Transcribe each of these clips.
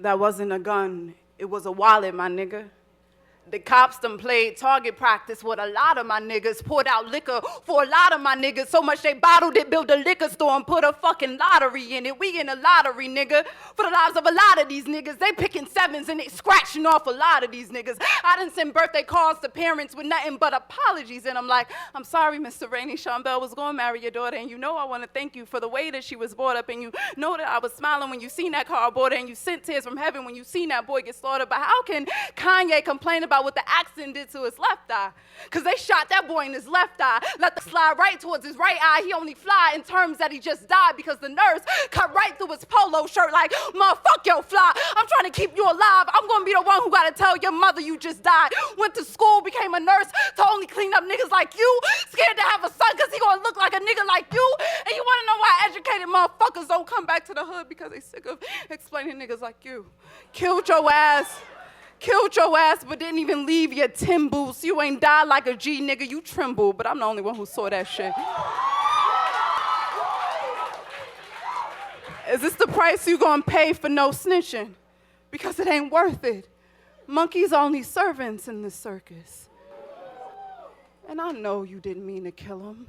That wasn't a gun, it was a wallet, my nigga. The cops done played target practice with a lot of my niggas, poured out liquor for a lot of my niggas, so much they bottled it, built a liquor store and put a fucking lottery in it. We in a lottery, nigga, for the lives of a lot of these niggas. They picking sevens and they scratching off a lot of these niggas. I done send birthday cards to parents with nothing but apologies, and I'm like, I'm sorry, Mr. Rainey, Sean Bell was gonna marry your daughter, and you know I wanna thank you for the way that she was brought up, and you know that I was smiling when you seen that cardboard, and you sent tears from heaven when you seen that boy get slaughtered. But how can Kanye complain about what the accident did to his left eye? Because they shot that boy in his left eye, let the slide right towards his right eye. He only fly in terms that he just died because the nurse cut right through his polo shirt like, motherfuck your fly, I'm trying to keep you alive. I'm going to be the one who got to tell your mother you just died. Went to school, became a nurse to only clean up niggas like you. Scared to have a son because he going to look like a nigga like you. And you want to know why educated motherfuckers don't come back to the hood? Because they sick of explaining niggas like you. Killed your ass, but didn't even leave your Tim boots. You ain't died like a G, nigga, you tremble, but I'm the only one who saw that shit. Is this the price you gonna pay for no snitching? Because it ain't worth it. Monkeys are only servants in this circus. And I know you didn't mean to kill him.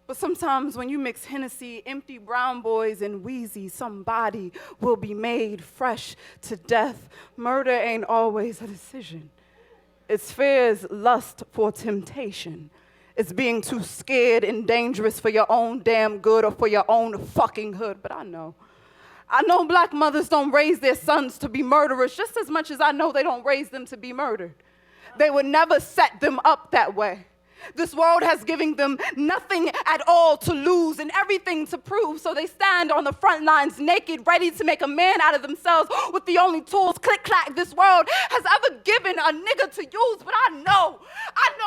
But sometimes when you mix Hennessy, empty brown boys, and Wheezy, somebody will be made fresh to death. Murder ain't always a decision. It's fear's lust for temptation. It's being too scared and dangerous for your own damn good or for your own fucking hood. But I know black mothers don't raise their sons to be murderers just as much as I know they don't raise them to be murdered. They would never set them up that way. This world has given them nothing at all to lose and everything to prove, so they stand on the front lines naked, ready to make a man out of themselves with the only tools, click-clack, this world has ever given a nigga to use. But I know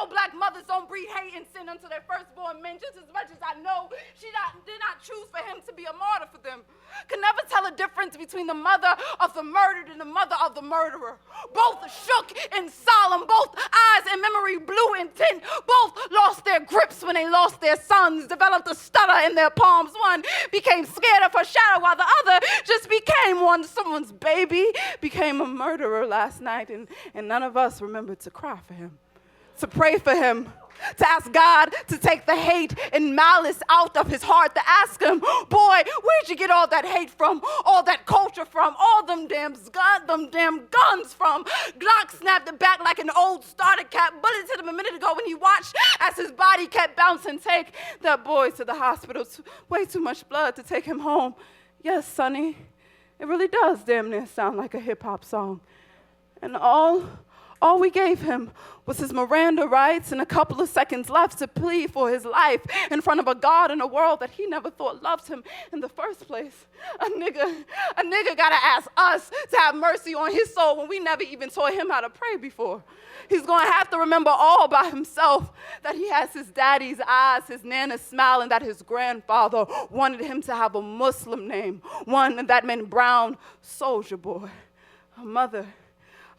black mothers don't breed hate and sin unto their firstborn men just as much as I know did not choose for him to be a martyr for them. Could never tell a difference between the mother of the murdered and the mother of the murderer. Both shook and solemn, both eyes and memory blue and tint, both lost their grips when they lost their sons, developed a stutter in their palms. One became scared of her shadow while the other just became one. Someone's baby became a murderer last night, and none of us remembered to cry for him, to pray for him, to ask God to take the hate and malice out of his heart, to ask him, boy, where'd you get all that hate from, all that culture from, all them damn guns from? Glock snapped it back like an old starter cap. Bullet hit him a minute ago when he watched as his body kept bouncing. Take that boy to the hospital. Way too much blood to take him home. Yes, Sonny, it really does damn near sound like a hip-hop song. And all we gave him was his Miranda rights and a couple of seconds left to plead for his life in front of a God in a world that he never thought loved him in the first place. A nigga gotta ask us to have mercy on his soul when we never even taught him how to pray before. He's gonna have to remember all by himself that he has his daddy's eyes, his nana's smile, and that his grandfather wanted him to have a Muslim name, one that meant brown soldier boy. A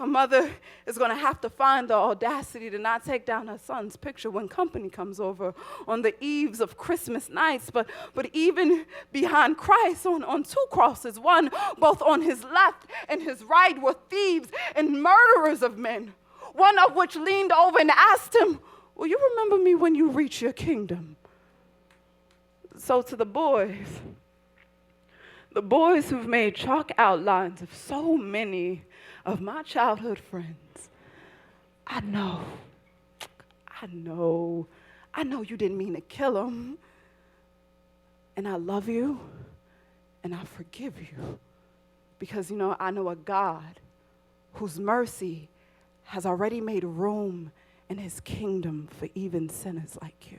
mother is going to have to find the audacity to not take down her son's picture when company comes over on the eves of Christmas nights. But even behind Christ on two crosses, one both on his left and his right, were thieves and murderers of men, one of which leaned over and asked him, will you remember me when you reach your kingdom? So to the boys who've made chalk outlines of so many of my childhood friends, I know you didn't mean to kill them, and I love you, and I forgive you, because, I know a God whose mercy has already made room in his kingdom for even sinners like you.